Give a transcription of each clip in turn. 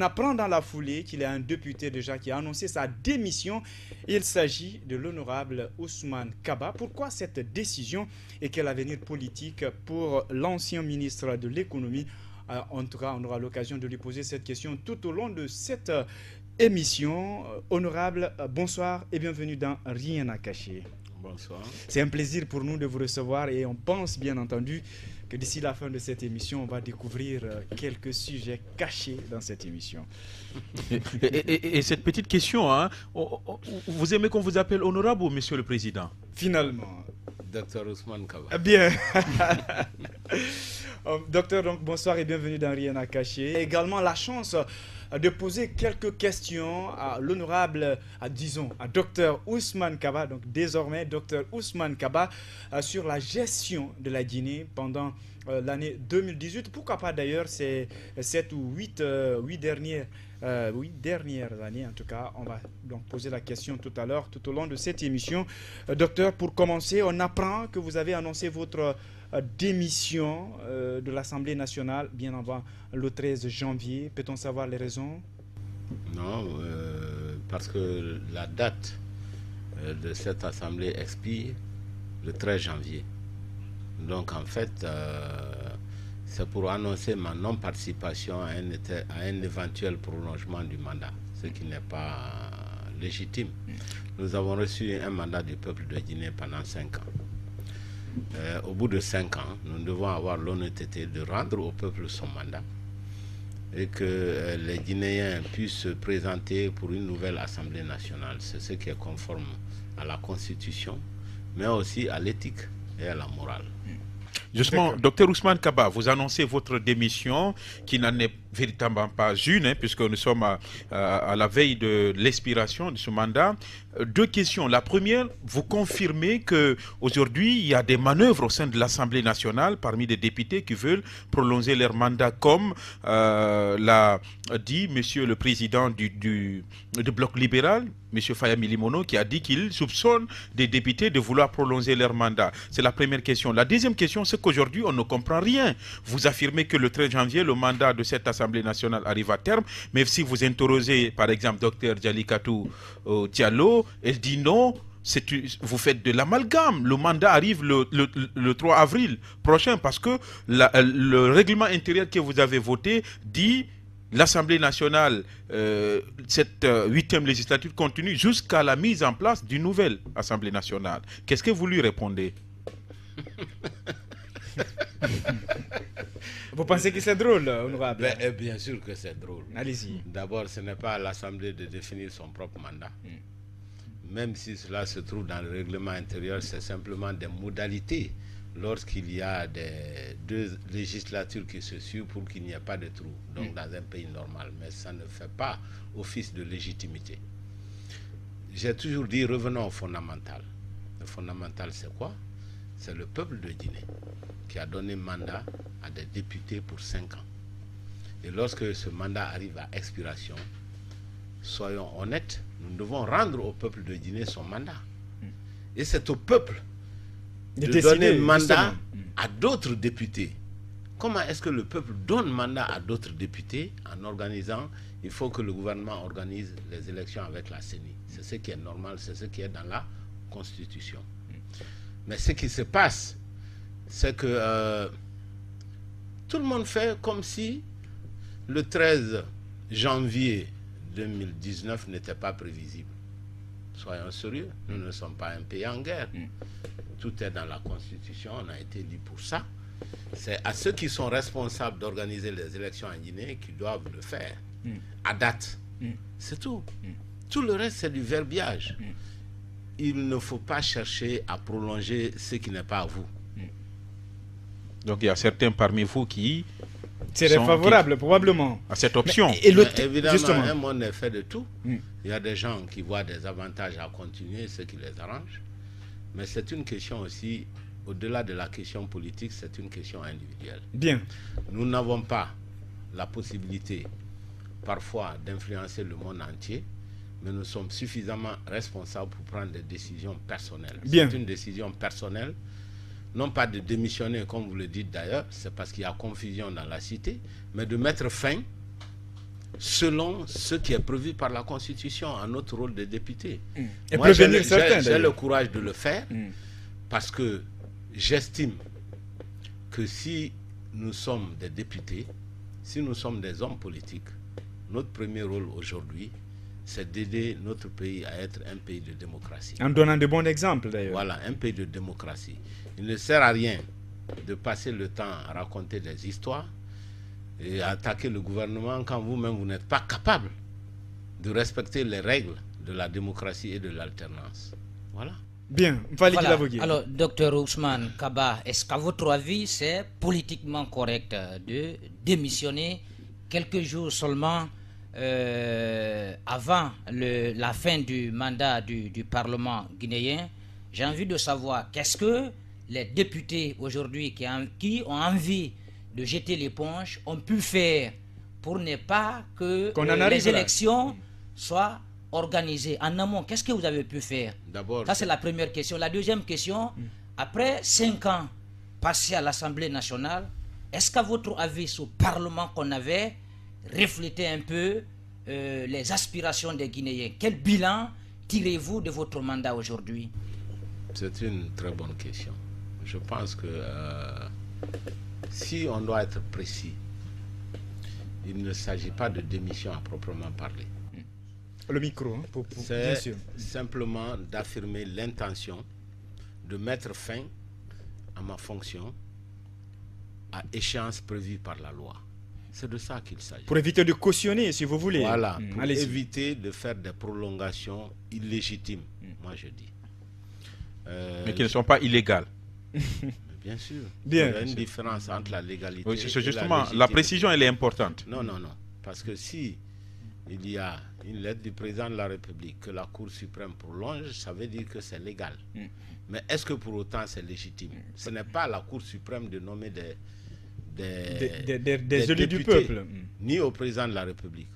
On apprend dans la foulée qu'il y a un député déjà qui a annoncé sa démission. Il s'agit de l'honorable Ousmane Kaba. Pourquoi cette décision et quel avenir politique pour l'ancien ministre de l'économie? En tout cas, on aura l'occasion de lui poser cette question tout au long de cette émission. Honorable, bonsoir et bienvenue dans Rien à cacher. Bonsoir. C'est un plaisir pour nous de vous recevoir et on pense bien entendu que d'ici la fin de cette émission, on va découvrir quelques sujets cachés dans cette émission. Et cette petite question, hein, vous aimez qu'on vous appelle honorable ou monsieur le président? Finalement. Docteur Ousmane Kaba. Bien. Docteur, donc bonsoir et bienvenue dans Rien à cacher. Également la chance de poser quelques questions à l'honorable, disons, à docteur Ousmane Kaba, donc désormais docteur Ousmane Kaba, sur la gestion de la Guinée pendant l'année 2018. Pourquoi pas d'ailleurs ces 7 ou 8 dernières années en tout cas. On va donc poser la question tout à l'heure, tout au long de cette émission. Docteur, pour commencer, on apprend que vous avez annoncé votre démission de l'Assemblée nationale bien avant le 13 janvier. Peut-on savoir les raisons? Non, parce que la date de cette Assemblée expire le 13 janvier. Donc en fait, c'est pour annoncer ma non-participation à un éventuel prolongement du mandat, ce qui n'est pas légitime. Nous avons reçu un mandat du peuple de Guinée pendant 5 ans. Au bout de 5 ans, nous devons avoir l'honnêteté de rendre au peuple son mandat et que les Guinéens puissent se présenter pour une nouvelle Assemblée nationale. C'est ce qui est conforme à la Constitution, mais aussi à l'éthique et à la morale. Justement, docteur Ousmane Kaba, vous annoncez votre démission qui n'en est véritablement pas une, hein, puisque nous sommes à la veille de l'expiration de ce mandat. 2 questions. La première, vous confirmez qu'aujourd'hui, il y a des manœuvres au sein de l'Assemblée nationale parmi des députés qui veulent prolonger leur mandat, comme l'a dit monsieur le président du bloc libéral, monsieur Fayami Limono, qui a dit qu'il soupçonne des députés de vouloir prolonger leur mandat. C'est la première question. La deuxième question, c'est qu'aujourd'hui, on ne comprend rien. Vous affirmez que le 13 janvier, le mandat de cette Assemblée nationale arrive à terme, mais si vous interrogez, par exemple, docteur Djalikatou Diallo, elle dit non. Vous faites de l'amalgame. Le mandat arrive le 3 avril prochain parce que le règlement intérieur que vous avez voté dit l'Assemblée nationale, cette 8e législature continue jusqu'à la mise en place d'une nouvelle Assemblée nationale. Qu'est-ce que vous lui répondez? Vous pensez que c'est drôle, honorable? Bien sûr que c'est drôle. Allez-y. D'abord, ce n'est pas à l'Assemblée de définir son propre mandat. Même si cela se trouve dans le règlement intérieur, c'est simplement des modalités lorsqu'il y a des 2 législatures qui se suivent pour qu'il n'y ait pas de trou, donc dans un pays normal. Mais ça ne fait pas office de légitimité. J'ai toujours dit, revenons au fondamental. Le fondamental, c'est quoi? C'est le peuple de Guinée qui a donné mandat à des députés pour 5 ans. Et lorsque ce mandat arrive à expiration, soyons honnêtes, nous devons rendre au peuple de Guinée son mandat. Et c'est au peuple de donner mandat à d'autres députés. Comment est-ce que le peuple donne mandat à d'autres députés? En organisant, il faut que le gouvernement organise les élections avec la CENI. C'est ce qui est normal, c'est ce qui est dans la Constitution. Mais ce qui se passe, c'est que tout le monde fait comme si le 13 janvier 2019 n'était pas prévisible. Soyons sérieux, nous ne sommes pas un pays en guerre. Tout est dans la Constitution, on a été élu pour ça. C'est à ceux qui sont responsables d'organiser les élections en Guinée qui doivent le faire à date. C'est tout. Tout le reste, c'est du verbiage. Il ne faut pas chercher à prolonger ce qui n'est pas à vous. Donc il y a certains parmi vous qui seraient favorables, probablement, à cette option. Mais, évidemment, justement, un monde est fait de tout. Il y a des gens qui voient des avantages à continuer, ce qui les arrange. Mais c'est une question aussi, au-delà de la question politique, c'est une question individuelle. Bien. Nous n'avons pas la possibilité, parfois, d'influencer le monde entier, mais nous sommes suffisamment responsables pour prendre des décisions personnelles. C'est une décision personnelle, non pas de démissionner, comme vous le dites d'ailleurs, c'est parce qu'il y a confusion dans la cité, mais de mettre fin selon ce qui est prévu par la Constitution à notre rôle de député. Et moi, j'ai le courage de le faire parce que j'estime que si nous sommes des députés, si nous sommes des hommes politiques, notre premier rôle aujourd'hui, c'est d'aider notre pays à être un pays de démocratie. En donnant de bons exemples d'ailleurs. Voilà, un pays de démocratie. Il ne sert à rien de passer le temps à raconter des histoires et à attaquer le gouvernement quand vous-même vous n'êtes pas capable de respecter les règles de la démocratie et de l'alternance. Voilà. Bien, voilà. Alors, docteur Ousmane Kaba, est-ce qu'à votre avis, c'est politiquement correct de démissionner quelques jours seulement avant la fin du mandat du Parlement guinéen? J'ai envie de savoir, qu'est-ce que les députés aujourd'hui qui ont envie de jeter l'éponge ont pu faire pour ne pas que les élections soient organisées en amont? Qu'est-ce que vous avez pu faire? D'abord, ça c'est la première question. La deuxième question, après 5 ans passés à l'Assemblée nationale, est-ce qu'à votre avis, ce Parlement qu'on avait reflétait un peu les aspirations des Guinéens? Quel bilan tirez-vous de votre mandat aujourd'hui? C'est une très bonne question. Je pense que si on doit être précis, il ne s'agit pas de démission à proprement parler. Le micro, hein, bien sûr. C'est simplement d'affirmer l'intention de mettre fin à ma fonction à échéance prévue par la loi. C'est de ça qu'il s'agit. Pour éviter de cautionner, si vous voulez. Voilà, pour éviter de faire des prolongations illégitimes, moi je dis. Mais qui ne sont pas illégales. Bien sûr. Bien. Il y a une différence entre la légalité oui, et justement, la précision, elle est importante. Non. Parce que si il y a une lettre du président de la République que la Cour suprême prolonge, ça veut dire que c'est légal. Mais est-ce que pour autant c'est légitime? Ce n'est pas à la Cour suprême de nommer des élus du peuple. Ni au président de la République.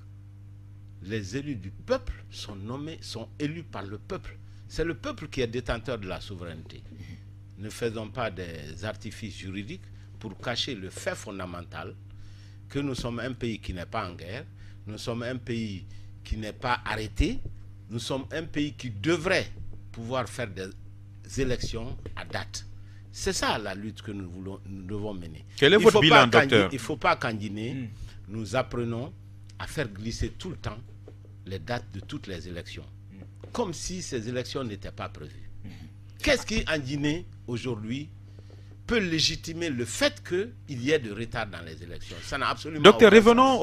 Les élus du peuple sont élus par le peuple. C'est le peuple qui est détenteur de la souveraineté. Ne faisons pas des artifices juridiques pour cacher le fait fondamental que nous sommes un pays qui n'est pas en guerre, nous sommes un pays qui n'est pas arrêté, nous sommes un pays qui devrait pouvoir faire des élections à date. C'est ça la lutte que nous devons mener. Quel est votre bilan, docteur? Il ne faut pas qu'en Guinée, nous apprenons à faire glisser tout le temps les dates de toutes les élections, comme si ces élections n'étaient pas prévues. Qu'est-ce qui, en Guinée, aujourd'hui, peut légitimer le fait qu'il y ait de retard dans les élections? Ça n'a absolument Docteur, aucun revenons sens.